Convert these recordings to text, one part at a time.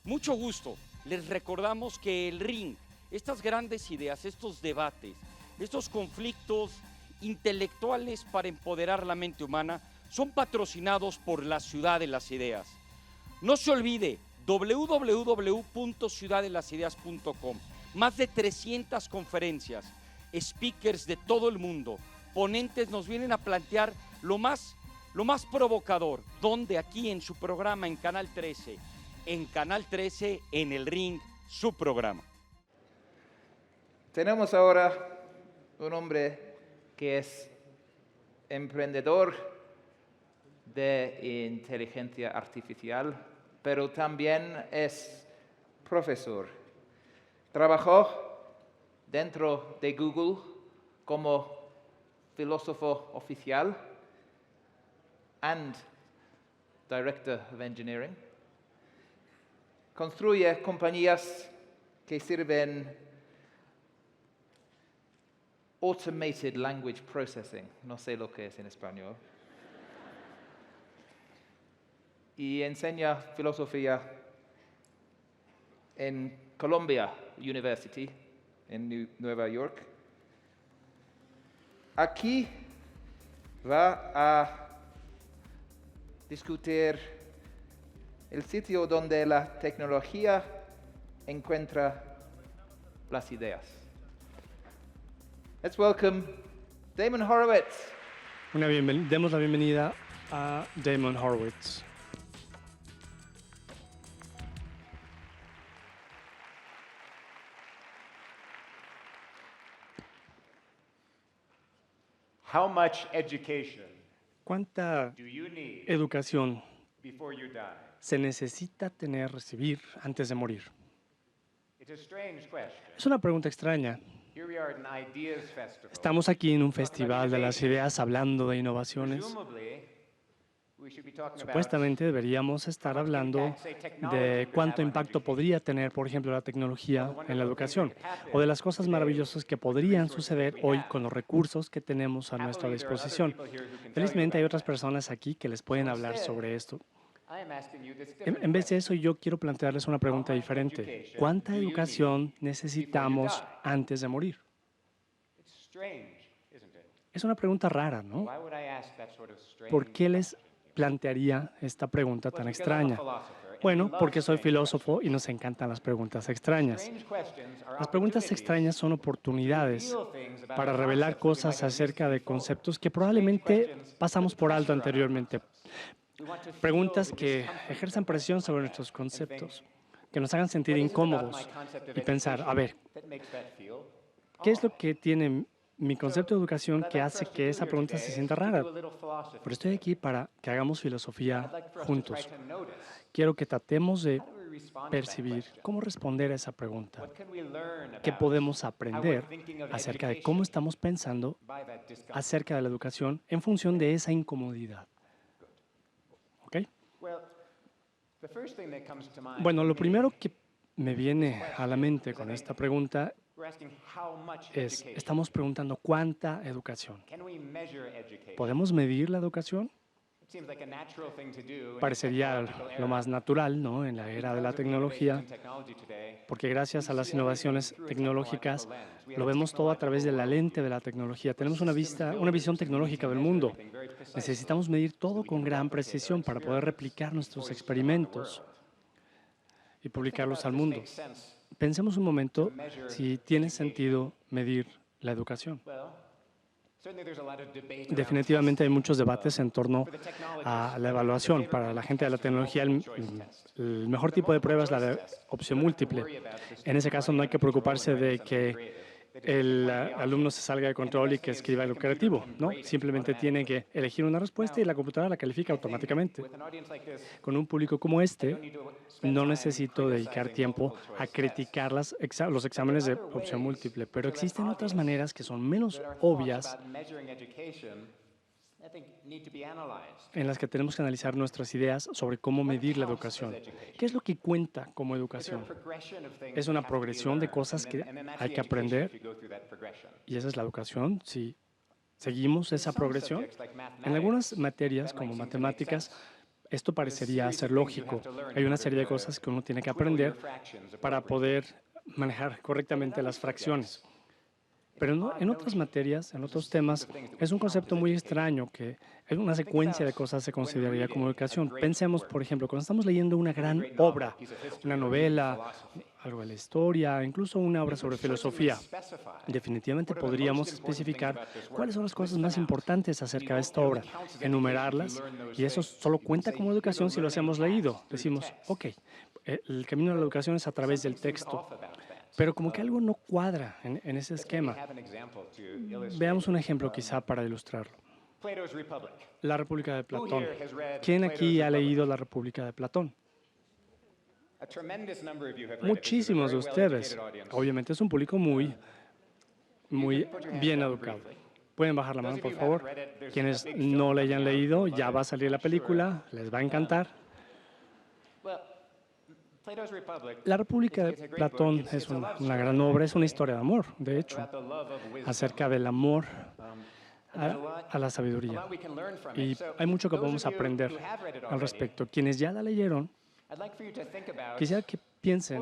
Mucho gusto. Les recordamos que el ring, estas grandes ideas, estos debates, estos conflictos intelectuales para empoderar la mente humana son patrocinados por la Ciudad de las Ideas. No se olvide, www.ciudadelasideas.com. Más de 300 conferencias, speakers de todo el mundo, ponentes nos vienen a plantear lo más provocador, donde aquí en su programa en Canal 13, en el ring, su programa. Tenemos ahora un hombre que es emprendedor de inteligencia artificial, pero también es profesor. Trabajó dentro de Google como filósofo oficial and Director of Engineering. Construye compañías que sirven Automated Language Processing, no sé lo que es en español. Y enseña filosofía en Columbia University, en Nueva York. Aquí va a discutir el sitio donde la tecnología encuentra las ideas. Let's welcome Damon Horowitz. Demos la bienvenida a Damon Horowitz. How much education ¿Cuánta do you need educación before you die? se necesita recibir antes de morir? It's a strange question. Es una pregunta extraña. Here we are at an ideas festival. Estamos aquí en un festival de las ideas hablando de innovaciones. Presumably, we should be talking Supuestamente deberíamos estar hablando de cuánto impacto podría tener, por ejemplo, la tecnología en la educación, o de las cosas maravillosas que podrían suceder hoy con los recursos que tenemos a nuestra disposición. Felizmente hay otras personas aquí que les pueden hablar sobre esto. En vez de eso, yo quiero plantearles una pregunta diferente. ¿Cuánta educación necesitamos antes de morir? Es una pregunta rara, ¿no? ¿Por qué les plantearía esta pregunta tan extraña? Bueno, porque soy filósofo y nos encantan las preguntas extrañas. Las preguntas extrañas son oportunidades para revelar cosas acerca de conceptos que probablemente pasamos por alto anteriormente. Preguntas que ejerzan presión sobre nuestros conceptos, que nos hagan sentir incómodos y pensar, a ver, ¿qué es lo que tiene mi concepto de educación que hace que esa pregunta se sienta rara? Pero estoy aquí para que hagamos filosofía juntos. Quiero que tratemos de percibir cómo responder a esa pregunta. ¿Qué podemos aprender acerca de cómo estamos pensando acerca de la educación en función de esa incomodidad? ¿Ok? Bueno, lo primero que me viene a la mente con esta pregunta es, estamos preguntando ¿cuánta educación? ¿Podemos medir la educación? Parecería lo más natural, ¿no?, en la era de la tecnología, porque gracias a las innovaciones tecnológicas lo vemos todo a través de la lente de la tecnología. Tenemos una visión tecnológica del mundo. Necesitamos medir todo con gran precisión para poder replicar nuestros experimentos y publicarlos al mundo. Pensemos un momento si tiene sentido medir la educación. Definitivamente hay muchos debates en torno a la evaluación. Para la gente de la tecnología, el mejor tipo de prueba es la de opción múltiple. En ese caso no hay que preocuparse de que el alumno se salga de control y que escriba algo creativo, ¿no? Simplemente tiene que elegir una respuesta y la computadora la califica automáticamente. Con un público como este, no necesito dedicar tiempo a criticar los exámenes de opción múltiple, pero existen otras maneras que son menos obvias en las que tenemos que analizar nuestras ideas sobre cómo medir la educación. ¿Qué es lo que cuenta como educación? Es una progresión de cosas que hay que aprender y esa es la educación. Si seguimos esa progresión, en algunas materias como matemáticas Esto parecería ser lógico. Hay una serie de cosas que uno tiene que aprender para poder manejar correctamente las fracciones. Pero en otras materias, en otros temas, es un concepto muy extraño que es una secuencia de cosas se consideraría como educación. Pensemos, por ejemplo, cuando estamos leyendo una gran obra, una novela, algo de la historia, incluso una obra sobre filosofía, definitivamente podríamos especificar cuáles son las cosas más importantes acerca de esta obra, enumerarlas, y eso solo cuenta como educación si lo hemos leído. Decimos, ok, el camino de la educación es a través del texto. Pero como que algo no cuadra en ese esquema. Veamos un ejemplo quizá para ilustrarlo. La República de Platón. ¿Quién aquí ha leído La República de Platón? Muchísimos de ustedes. Obviamente es un público muy bien educado. ¿Pueden bajar la mano, por favor? Quienes no la hayan leído, ya va a salir la película, les va a encantar. La República de Platón es una gran obra, es una historia de amor, de hecho, acerca del amor a la sabiduría. Y hay mucho que podemos aprender al respecto. Quienes ya la leyeron, quisiera que piensen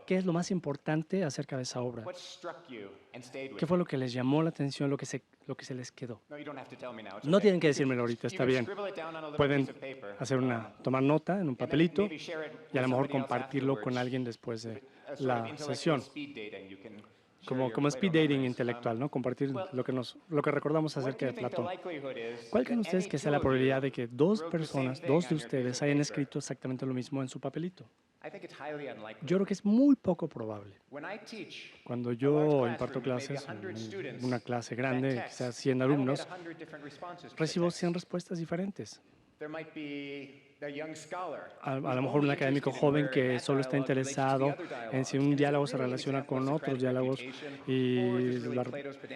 qué es lo más importante acerca de esa obra. ¿Qué fue lo que les llamó la atención, lo que se les quedó? No tienen que decírmelo ahorita, está bien. Pueden tomar nota en un papelito y a lo mejor compartirlo con alguien después de la sesión. Como speed dating intelectual, ¿no? Compartir lo que recordamos acerca de Platón. ¿Cuál creen ustedes que sea la probabilidad de que dos de ustedes, hayan escrito exactamente lo mismo en su papelito? Yo creo que es muy poco probable. Cuando yo imparto clases, una clase grande, quizás 100 alumnos, recibo 100 respuestas diferentes. A lo mejor un académico joven que solo está interesado en si un diálogo se relaciona con otros diálogos y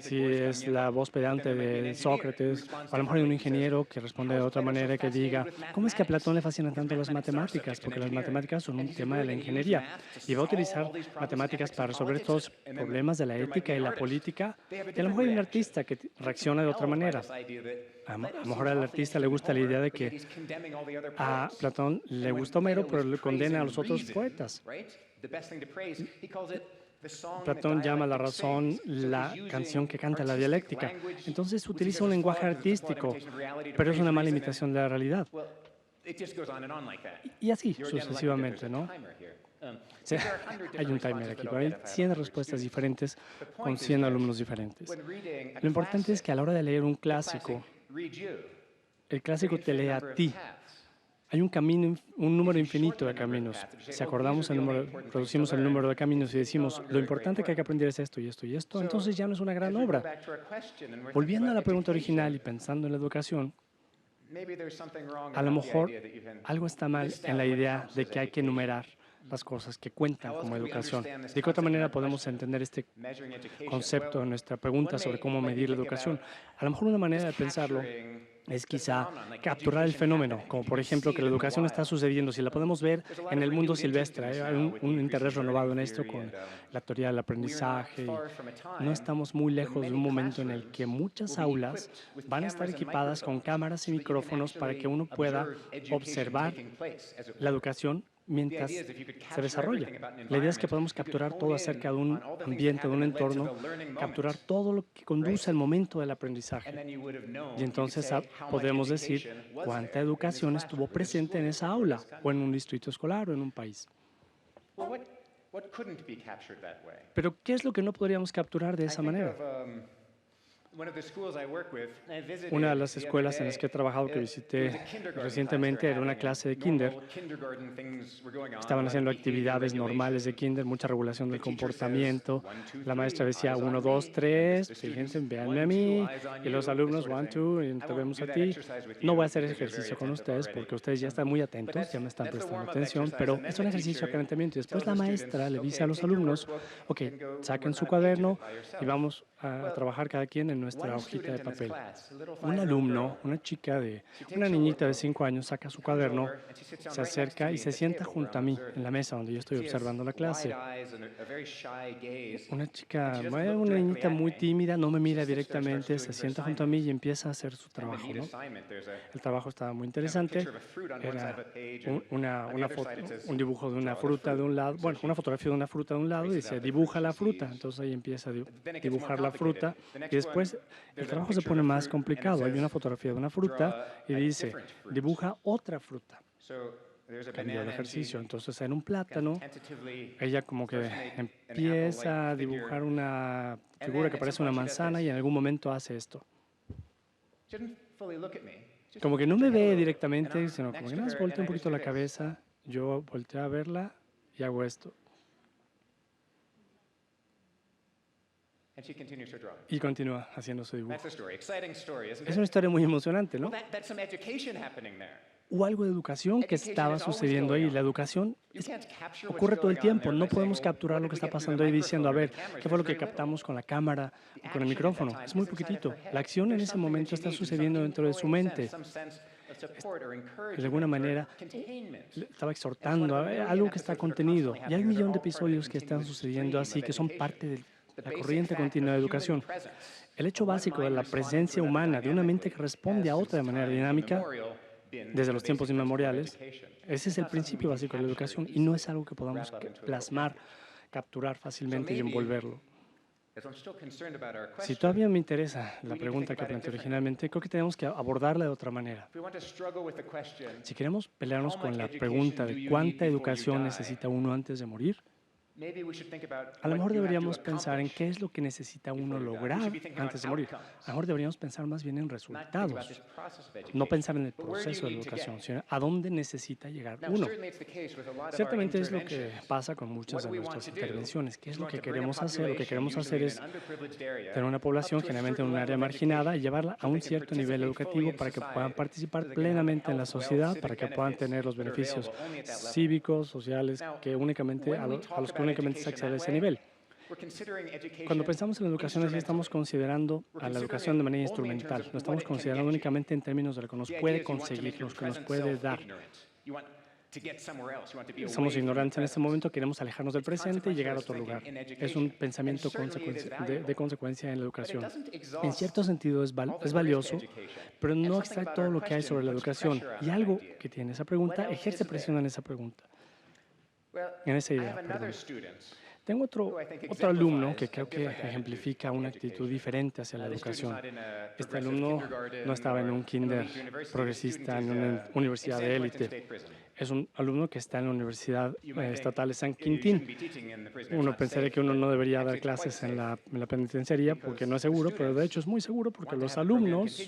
si es la voz pedante de Sócrates. A lo mejor hay un ingeniero que responde de otra manera y que diga, ¿cómo es que a Platón le fascinan tanto las matemáticas? Porque las matemáticas son un tema de la ingeniería y va a utilizar matemáticas para resolver estos problemas de la ética y la política. Y a lo mejor hay un artista que reacciona de otra manera. A lo mejor al artista le gusta la idea de que a Platón le gusta Homero, pero le condena a los otros poetas. Platón llama a la razón la canción que canta la dialéctica. Entonces utiliza un lenguaje artístico, pero es una mala imitación de la realidad. Y así sucesivamente, ¿no? Sí, hay un timer aquí, pero hay 100 respuestas diferentes con 100 alumnos diferentes. Lo importante es que a la hora de leer un clásico, el clásico te lee a ti. Hay un camino, un número infinito de caminos. Si acordamos reducimos el número de caminos y decimos, lo importante que hay que aprender es esto y esto y esto, entonces ya no es una gran obra. Volviendo a la pregunta original y pensando en la educación, a lo mejor algo está mal en la idea de que hay que enumerar las cosas que cuentan como educación. ¿De qué otra manera podemos entender este concepto en nuestra pregunta sobre cómo medir la educación? A lo mejor una manera de pensarlo es quizá capturar el fenómeno, como por ejemplo que la educación está sucediendo. Si la podemos ver en el mundo silvestre, hay un interés renovado en esto con la teoría del aprendizaje. No estamos muy lejos de un momento en el que muchas aulas van a estar equipadas con cámaras y micrófonos para que uno pueda observar la educación mientras se desarrolla. La idea es que podemos capturar todo acerca de un ambiente, de un entorno, capturar todo lo que conduce al momento del aprendizaje. Y entonces podemos decir cuánta educación estuvo presente en esa aula, o en un distrito escolar, o en un país. Pero, ¿qué es lo que no podríamos capturar de esa manera? Una de las escuelas en las que he trabajado, que visité recientemente, era una clase de kinder. Estaban haciendo actividades normales de kinder, mucha regulación del comportamiento. La maestra decía 1, 2, 3, fíjense, véanme a mí. Y los alumnos 1, 2, y te vemos a ti. No voy a hacer ejercicio con ustedes porque ustedes ya están muy atentos, ya me están prestando atención, pero es un ejercicio de calentamiento. Y después la maestra le dice a los alumnos, ok, saquen su cuaderno y vamos a trabajar cada quien en nuestra hojita de papel. Un alumno, una niñita de 5 años saca su cuaderno, se acerca y se sienta junto a mí en la mesa donde yo estoy observando la clase. Una niñita muy tímida, no me mira directamente, se sienta junto a mí y empieza a hacer su trabajo, ¿no? El trabajo estaba muy interesante. Era un dibujo de una fruta de un lado, bueno, una fotografía de una fruta de un lado y dice, dibuja la fruta. Entonces ahí empieza a dibujar la fruta y después el trabajo se pone más complicado. Hay una fotografía de una fruta y dice, dibuja otra fruta. Cambió el ejercicio. Entonces en un plátano, ella como que empieza a dibujar una figura que parece una manzana y en algún momento hace esto. Como que no me ve directamente, sino como que nada más voltea un poquito la cabeza, yo volteo a verla y hago esto. Y continúa haciendo su dibujo. Es una historia muy emocionante, ¿no? Hubo algo de educación que estaba sucediendo ahí. La educación ocurre todo el tiempo. No podemos capturar lo que está pasando ahí diciendo, a ver, ¿qué fue lo que captamos con la cámara o con el micrófono? Es muy poquitito. La acción en ese momento está sucediendo dentro de su mente. De alguna manera, estaba exhortando a algo que está contenido. Y hay un millón de episodios que están sucediendo así, que son parte de la corriente continua de educación. El hecho básico de la presencia humana, de una mente que responde a otra de manera dinámica, desde los tiempos inmemoriales, ese es el principio básico de la educación y no es algo que podamos plasmar, capturar fácilmente y envolverlo. Si todavía me interesa la pregunta que planteé originalmente, creo que tenemos que abordarla de otra manera. Si queremos pelearnos con la pregunta de cuánta educación necesita uno antes de morir, a lo mejor deberíamos pensar en qué es lo que necesita uno lograr antes de morir. A lo mejor deberíamos pensar más bien en resultados, no pensar en el proceso de la educación, sino a dónde necesita llegar uno. Ciertamente es lo que pasa con muchas de nuestras intervenciones. ¿Qué es lo que queremos hacer? Lo que queremos hacer es tener una población generalmente en un área marginada y llevarla a un cierto nivel educativo para que puedan participar plenamente en la sociedad, para que puedan tener los beneficios cívicos, sociales, que únicamente a los que únicamente se accede a ese nivel. Cuando pensamos en la educación así, estamos considerando a la educación de manera instrumental. No estamos considerando únicamente en términos de lo que nos puede conseguir, lo que nos puede dar. Somos ignorantes en este momento, queremos alejarnos del presente y llegar a otro lugar. Es un pensamiento de consecuencia en la educación. En cierto sentido es valioso, pero no extrae todo lo que hay sobre la educación. Y algo que tiene esa pregunta ejerce presión en esa pregunta. En esa idea, perdón. Tengo otro alumno que creo que ejemplifica una actitud diferente hacia la educación. Este alumno no estaba en un kinder progresista, en una universidad de élite. Es un alumno que está en la Universidad Estatal de San Quintín. Uno pensaría que uno no debería dar clases en la penitenciaría porque no es seguro, pero de hecho es muy seguro porque los alumnos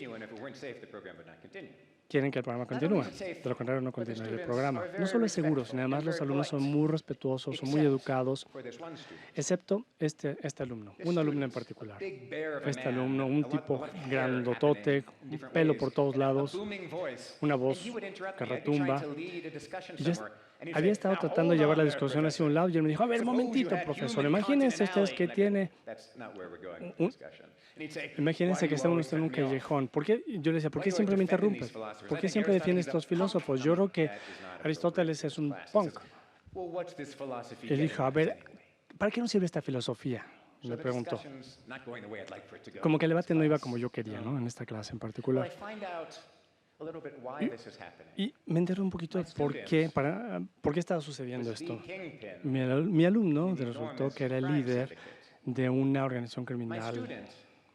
quieren que el programa continúe. De lo contrario, no continuaría el programa. No solo es seguro, sino además los alumnos son muy respetuosos, son muy educados, excepto este alumno, un alumno en particular. Este alumno, un tipo grandotote, pelo por todos lados, una voz que retumba. Y yo había estado tratando de llevar la discusión hacia un lado y él me dijo, a ver, momentito, profesor, imagínense ustedes que tiene... Imagínense que está usted en un callejón. Yo le decía, ¿por qué siempre me interrumpes? ¿Por qué siempre defiendes estos filósofos? Yo creo que Aristóteles es un punk. Él dijo, a ver, ¿para qué nos sirve esta filosofía? Me preguntó. Como que el debate no iba como yo quería, ¿no? En esta clase en particular. Y me enteré un poquito de por qué estaba sucediendo esto. Mi alumno resultó que era el líder de una organización criminal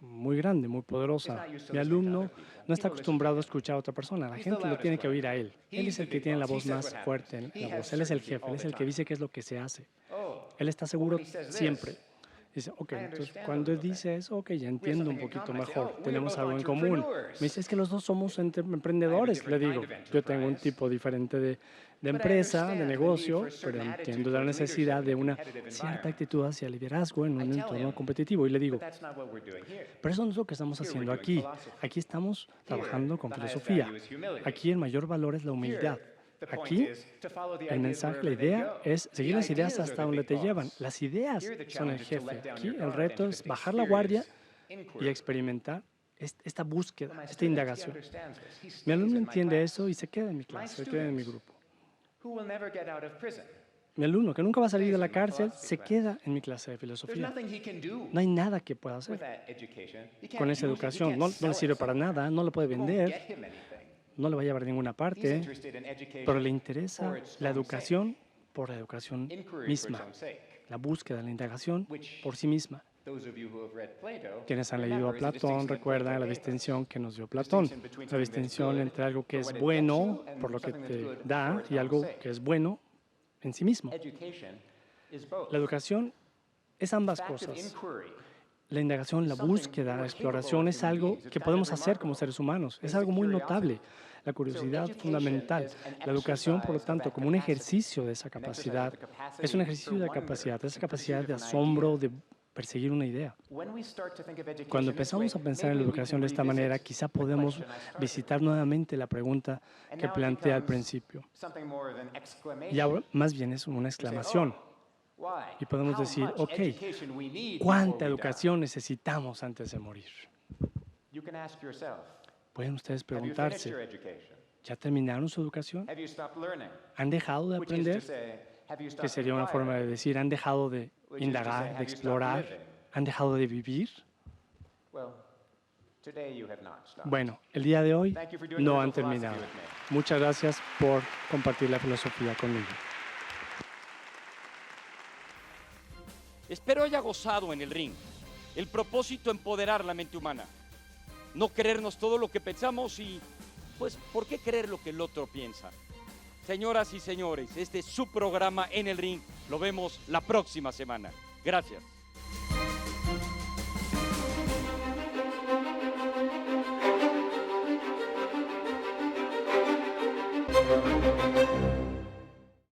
muy grande, muy poderosa. Mi alumno no está acostumbrado a escuchar a otra persona. La gente lo tiene que oír a él. Él es el que tiene la voz más fuerte en la voz. Él es el jefe, él es el que dice qué es lo que se hace. Él está seguro siempre. Dice, ok, entonces cuando dice eso, ok, ya entiendo un poquito mejor. Tenemos algo en común. Me dice, es que los dos somos emprendedores. Le digo, yo tengo un tipo diferente de empresa, de negocio, pero entiendo la necesidad de una cierta actitud hacia el liderazgo en un entorno competitivo. Y le digo, pero eso no es lo que estamos haciendo aquí. Aquí estamos trabajando con filosofía. Aquí el mayor valor es la humildad. Aquí, el mensaje, la idea es seguir las ideas hasta donde te llevan. Las ideas son el jefe. Aquí el reto es bajar la guardia y experimentar esta búsqueda, esta indagación. Mi alumno entiende eso y se queda en mi clase, se queda en mi grupo. Mi alumno, que nunca va a salir de la cárcel, se queda en mi clase de filosofía. No hay nada que pueda hacer con esa educación. No le sirve para nada, no la puede vender, no le va a llevar a ninguna parte, pero le interesa la educación por la educación misma, la búsqueda, la indagación por sí misma. Quienes han leído a Platón recuerdan la distinción que nos dio Platón, la distinción entre algo que es bueno por lo que te da y algo que es bueno en sí mismo. La educación es ambas cosas. La indagación, la búsqueda, la exploración es algo que podemos hacer como seres humanos. Es algo muy notable. La curiosidad fundamental. La educación, por lo tanto, como un ejercicio de esa capacidad, es un ejercicio de capacidad, de esa capacidad de asombro, de perseguir una idea. Cuando empezamos a pensar en la educación de esta manera, quizá podemos visitar nuevamente la pregunta que planteé al principio. Y ahora más bien es una exclamación. Y podemos decir, ok, ¿cuánta educación necesitamos antes de morir? Pueden ustedes preguntarse, ¿ya terminaron su educación? ¿Han dejado de aprender? Que sería una forma de decir, ¿han dejado de indagar, de explorar? ¿Han dejado de vivir? Bueno, el día de hoy no han terminado. Muchas gracias por compartir la filosofía conmigo. Espero haya gozado en el ring. El propósito, empoderar la mente humana. No creernos todo lo que pensamos y, pues, ¿por qué creer lo que el otro piensa? Señoras y señores, este es su programa En el Ring. Lo vemos la próxima semana. Gracias.